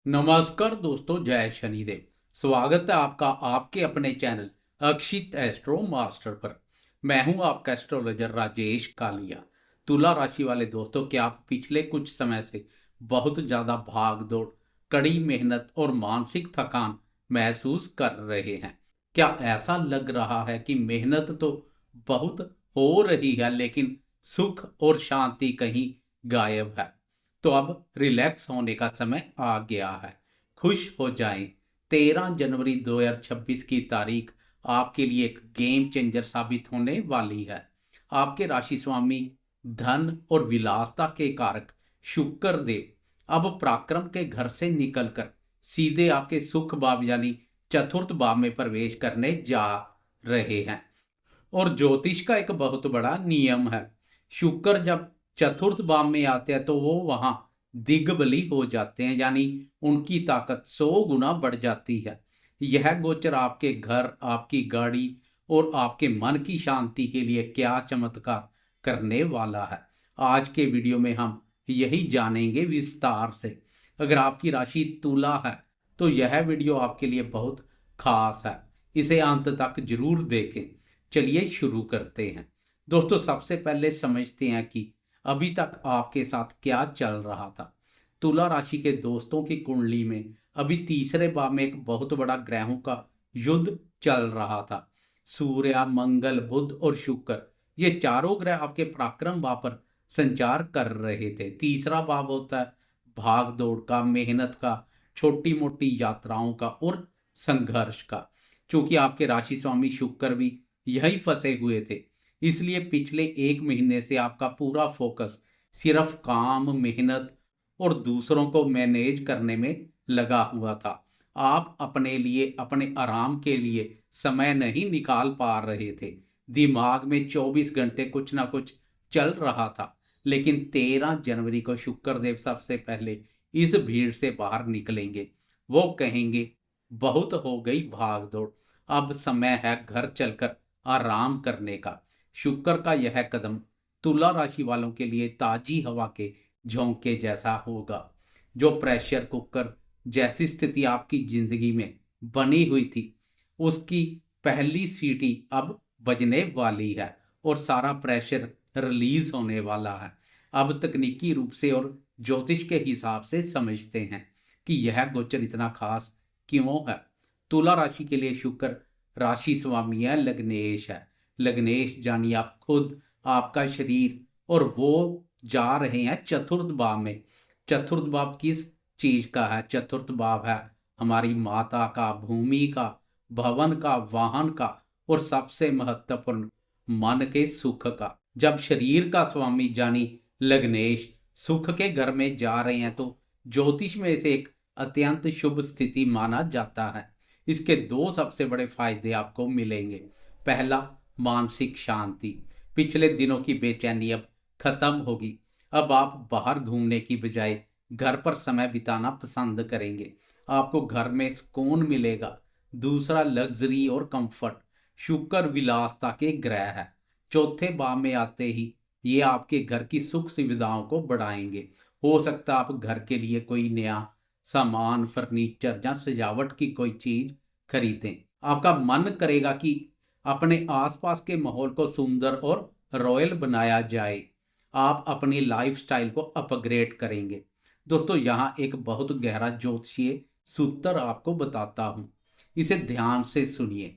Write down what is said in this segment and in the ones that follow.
नमस्कार दोस्तों, जय शनिदेव। स्वागत है आपका आपके अपने चैनल अक्षित एस्ट्रो मास्टर पर। मैं हूं आपका एस्ट्रोलॉजर राजेश कालिया। तुला राशि वाले दोस्तों, क्या आप पिछले कुछ समय से बहुत ज़्यादा भाग दौड़, कड़ी मेहनत और मानसिक थकान महसूस कर रहे हैं? क्या ऐसा लग रहा है कि मेहनत तो बहुत हो रही है लेकिन सुख और शांति कहीं गायब है? तो अब रिलैक्स होने का समय आ गया है। खुश हो जाएं। 13 जनवरी 2026 की तारीख आपके लिए एक गेम चेंजर साबित होने वाली है। आपके राशि स्वामी धन और विलासता के कारक शुक्र देव अब पराक्रम के घर से निकलकर सीधे आपके सुख भाव यानी चतुर्थ भाव में प्रवेश करने जा रहे हैं। और ज्योतिष का एक बहुत बड़ा नियम है, शुक्र जब चतुर्थ भाव में आते हैं तो वो वहां दिग्बली हो जाते हैं, यानी उनकी ताकत 100 गुना बढ़ जाती है। यह गोचर आपके घर, आपकी गाड़ी और आपके मन की शांति के लिए क्या चमत्कार करने वाला है, आज के वीडियो में हम यही जानेंगे विस्तार से। अगर आपकी राशि तुला है तो यह वीडियो आपके लिए बहुत खास है, इसे अंत तक जरूर देखें। चलिए शुरू करते हैं। दोस्तों, सबसे पहले समझते हैं कि अभी तक आपके साथ क्या चल रहा था। तुला राशि के दोस्तों की कुंडली में अभी तीसरे भाव में एक बहुत बड़ा ग्रहों का युद्ध चल रहा था। सूर्य, मंगल, बुध और शुक्र, ये चारों ग्रह आपके पराक्रम भाव पर संचार कर रहे थे। तीसरा भाव होता है भाग दौड़ का, मेहनत का, छोटी मोटी यात्राओं का और संघर्ष का। चूंकि आपके राशि स्वामी शुक्र भी यही फंसे हुए थे, इसलिए पिछले एक महीने से आपका पूरा फोकस सिर्फ काम, मेहनत और दूसरों को मैनेज करने में लगा हुआ था। आप अपने लिए, अपने आराम के लिए समय नहीं निकाल पा रहे थे। दिमाग में 24 घंटे कुछ ना कुछ चल रहा था। लेकिन 13 जनवरी को शुक्रदेव सबसे पहले इस भीड़ से बाहर निकलेंगे। वो कहेंगे बहुत हो गई भाग दौड़, अब समय है घर चलकर आराम करने का। शुक्र का यह कदम तुला राशि वालों के लिए ताजी हवा के झोंके जैसा होगा। जो प्रेशर कुकर जैसी स्थिति आपकी जिंदगी में बनी हुई थी, उसकी पहली सीटी अब बजने वाली है और सारा प्रेशर रिलीज होने वाला है। अब तकनीकी रूप से और ज्योतिष के हिसाब से समझते हैं कि यह गोचर इतना खास क्यों है। तुला राशि के लिए शुक्र राशि स्वामी है लग्नेश है। लग्नेश जानिए आप खुद, आपका शरीर, और वो जा रहे हैं चतुर्थ भाव में। चतुर्थ भाव किस चीज का है? चतुर्थ भाव है हमारी माता का, भूमि का, भवन का, वाहन का और सबसे महत्वपूर्ण मन के सुख का। जब शरीर का स्वामी जानी लग्नेश सुख के घर में जा रहे हैं तो ज्योतिष में इसे एक अत्यंत शुभ स्थिति माना जाता है। इसके दो सबसे बड़े फायदे आपको मिलेंगे। पहला, मानसिक शांति। पिछले दिनों की बेचैनी अब खत्म होगी। अब आप बाहर घूमने की बजाय घर पर समय बिताना पसंद करेंगे। आपको घर में सुकून मिलेगा। दूसरा, लग्जरी और कंफर्ट। शुक्र विलासता के ग्रह है। चौथे भाव में आते ही ये आपके घर की सुख सुविधाओं को बढ़ाएंगे। हो सकता है आप घर के लिए कोई नया सामान, फर्नीचर या सजावट की कोई चीज खरीदें। आपका मन करेगा कि अपने आसपास के माहौल को सुंदर और रॉयल बनाया जाए। आप अपनी लाइफस्टाइल को अपग्रेड करेंगे। दोस्तों, यहाँ एक बहुत गहरा ज्योतिषीय सूत्र आपको बताता हूँ, इसे ध्यान से सुनिए।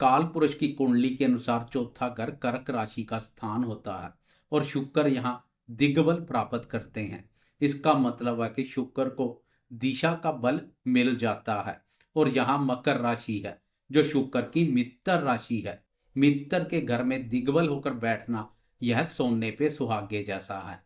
काल पुरुष की कुंडली के अनुसार चौथा घर कर्क राशि का स्थान होता है और शुक्र यहाँ दिग्बल प्राप्त करते हैं। इसका मतलब है कि शुक्र को दिशा का बल मिल जाता है। और यहाँ मकर राशि है जो शुक्र की मित्र राशि है। मित्र के घर में दिग्बल होकर बैठना यह सोने पे सुहागे जैसा है।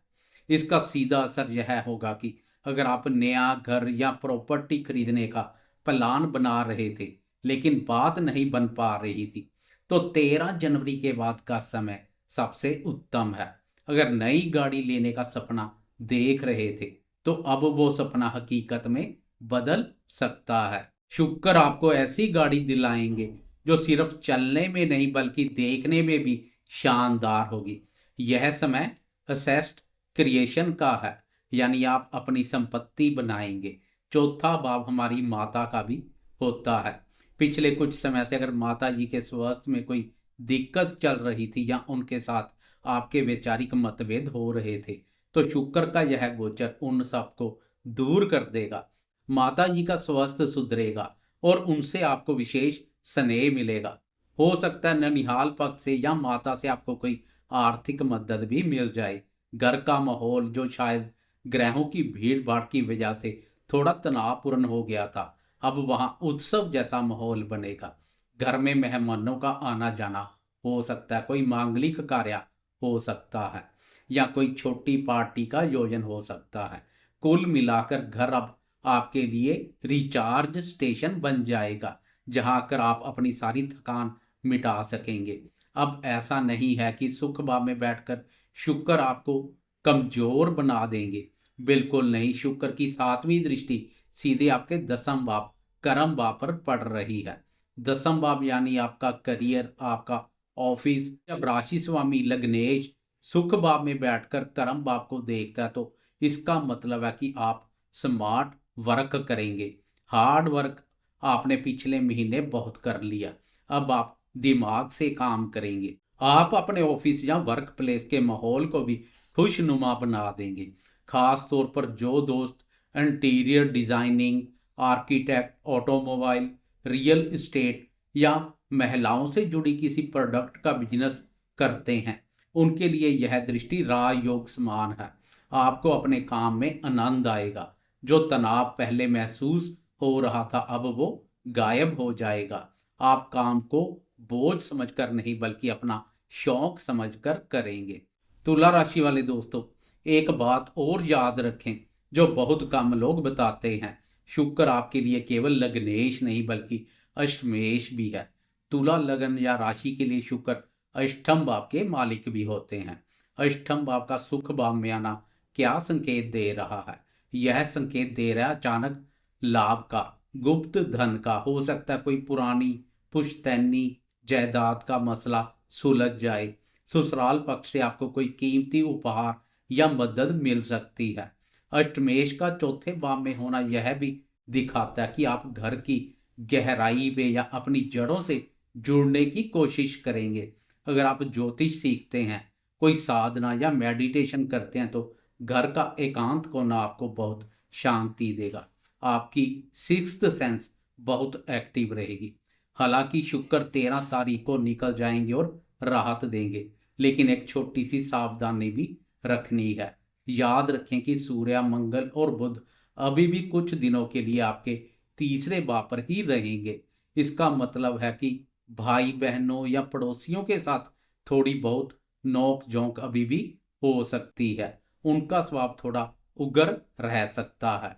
इसका सीधा असर यह होगा कि अगर आप नया घर या प्रॉपर्टी खरीदने का प्लान बना रहे थे लेकिन बात नहीं बन पा रही थी, तो 13 जनवरी के बाद का समय सबसे उत्तम है। अगर नई गाड़ी लेने का सपना देख रहे थे तो अब वो सपना हकीकत में बदल सकता है। शुक्र आपको ऐसी गाड़ी दिलाएंगे जो सिर्फ चलने में नहीं बल्कि देखने में भी शानदार होगी। यह समय असेस्ट क्रिएशन का है, यानी आप अपनी संपत्ति बनाएंगे। चौथा भाव हमारी माता का भी होता है। पिछले कुछ समय से अगर माता जी के स्वास्थ्य में कोई दिक्कत चल रही थी या उनके साथ आपके वैचारिक मतभेद हो रहे थे, तो शुक्र का यह गोचर उन सबको दूर कर देगा। माता जी का स्वास्थ्य सुधरेगा और उनसे आपको विशेष स्नेह मिलेगा। हो सकता है ननिहाल पक्ष से या माता से आपको कोई आर्थिक मदद भी मिल जाए। घर का माहौल जो शायद ग्रहों की भीड़ भाड़ की वजह से थोड़ा तनावपूर्ण हो गया था, अब वहां उत्सव जैसा माहौल बनेगा। घर में मेहमानों का आना जाना हो सकता है, कोई मांगलिक कार्य हो सकता है या कोई छोटी पार्टी का आयोजन हो सकता है। कुल मिलाकर घर अब आपके लिए रिचार्ज स्टेशन बन जाएगा, जहां आकर आप अपनी सारी थकान मिटा सकेंगे। अब ऐसा नहीं है कि सुख भाव में बैठकर शुक्र आपको कमजोर बना देंगे, बिल्कुल नहीं। शुक्र की 7वीं दृष्टि सीधे आपके 10म भाव कर्म भाव पर पड़ रही है। 10म भाव यानी आपका करियर, आपका ऑफिस। जब राशि स्वामी लग्नेश सुख भाव में बैठकर कर्म भाव को देखता है, तो इसका मतलब है कि आप स्मार्ट वर्क करेंगे। हार्ड वर्क आपने पिछले महीने बहुत कर लिया, अब आप दिमाग से काम करेंगे। आप अपने ऑफिस या वर्क प्लेस के माहौल को भी खुशनुमा बना देंगे। खास तौर पर जो दोस्त interior designing, architect, automobile, real estate या महिलाओं से जुड़ी किसी प्रोडक्ट का बिजनेस करते हैं, उनके लिए यह दृष्टि राजयोग समान है। आपको अपने काम में आनंद आएगा। जो तनाव पहले महसूस हो रहा था, अब वो गायब हो जाएगा। आप काम को बोझ समझकर नहीं बल्कि अपना शौक समझकर करेंगे। तुला राशि वाले दोस्तों, एक बात और याद रखें जो बहुत कम लोग बताते हैं। शुक्र आपके लिए केवल लग्नेश नहीं बल्कि अष्टमेश भी है। तुला लग्न या राशि के लिए शुक्र अष्टम भाव के मालिक भी होते हैं। अष्टम भाव का सुख भाव में आना क्या संकेत दे रहा है? यह संकेत दे रहा है अचानक लाभ का, गुप्त धन का। हो सकता है कोई पुरानी पुश्तैनी जायदाद का मसला सुलझ जाए। ससुराल पक्ष से आपको कोई कीमती उपहार या मदद मिल सकती है। अष्टमेश का चौथे भाव में होना यह भी दिखाता है कि आप घर की गहराई में या अपनी जड़ों से जुड़ने की कोशिश करेंगे। अगर आप ज्योतिष सीखते हैं, कोई साधना या मेडिटेशन करते हैं, तो घर का एकांत कोना आपको बहुत शांति देगा। आपकी सिक्स्थ सेंस बहुत एक्टिव रहेगी। हालांकि शुक्र 13 तारीख को निकल जाएंगे और राहत देंगे, लेकिन एक छोटी सी सावधानी भी रखनी है। याद रखें कि सूर्य, मंगल और बुध अभी भी कुछ दिनों के लिए आपके तीसरे भाव पर ही रहेंगे। इसका मतलब है कि भाई बहनों या पड़ोसियों के साथ थोड़ी बहुत नोक झोंक अभी भी हो सकती है। उनका स्वभाव थोड़ा उग्र रह सकता है,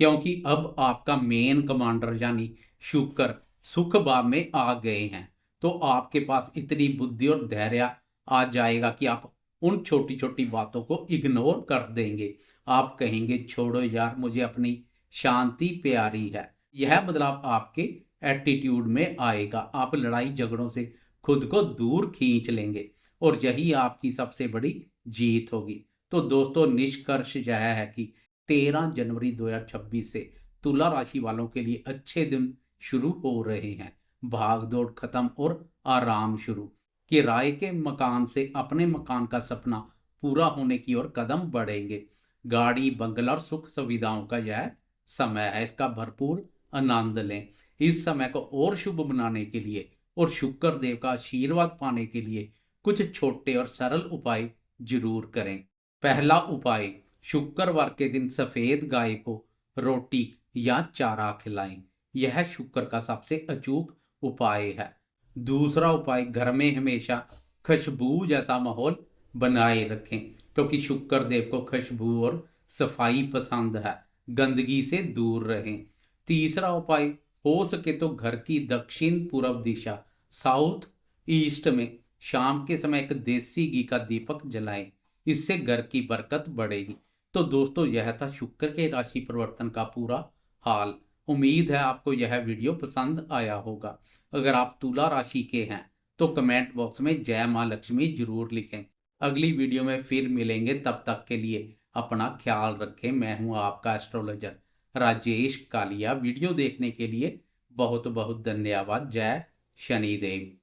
क्योंकि अब आपका मेन कमांडर यानी शुक्र सुख भाव में आ गए हैं। तो आपके पास इतनी बुद्धि और धैर्य आ जाएगा कि आप उन छोटी छोटी बातों को इग्नोर कर देंगे। आप कहेंगे छोड़ो यार, मुझे अपनी शांति प्यारी है। यह बदलाव आपके एटीट्यूड में आएगा। आप लड़ाई झगड़ों से खुद को दूर खींच लेंगे और यही आपकी सबसे बड़ी जीत होगी। तो दोस्तों, निष्कर्ष यह है कि 13 जनवरी 2026 से तुला राशि वालों के लिए अच्छे दिन शुरू हो रहे हैं। भाग दौड़ खत्म और आराम शुरू। किराए के मकान से अपने मकान का सपना पूरा होने की ओर कदम बढ़ेंगे। गाड़ी, बंगला और सुख सुविधाओं का यह समय है, इसका भरपूर आनंद लें। इस समय को और शुभ बनाने के लिए और शुक्र देव का आशीर्वाद पाने के लिए कुछ छोटे और सरल उपाय जरूर करें। पहला उपाय, शुक्रवार के दिन सफेद गाय को रोटी या चारा खिलाएं। यह शुक्र का सबसे अचूक उपाय है। दूसरा उपाय, घर में हमेशा खुशबू जैसा माहौल बनाए रखें, क्योंकि शुक्र देव को खुशबू और सफाई पसंद है। गंदगी से दूर रहें। तीसरा उपाय, हो सके तो घर की दक्षिण पूर्व दिशा साउथ ईस्ट में शाम के समय एक देसी घी का दीपक जलाएं। इससे घर की बरकत बढ़ेगी। तो दोस्तों, यह था शुक्र के राशि परिवर्तन का पूरा हाल। उम्मीद है आपको यह वीडियो पसंद आया होगा। अगर आप तुला राशि के हैं तो कमेंट बॉक्स में जय मां लक्ष्मी जरूर लिखें। अगली वीडियो में फिर मिलेंगे, तब तक के लिए अपना ख्याल रखें। मैं हूं आपका एस्ट्रोलॉजर राजेश कालिया। वीडियो देखने के लिए बहुत बहुत धन्यवाद। जय शनिदेव।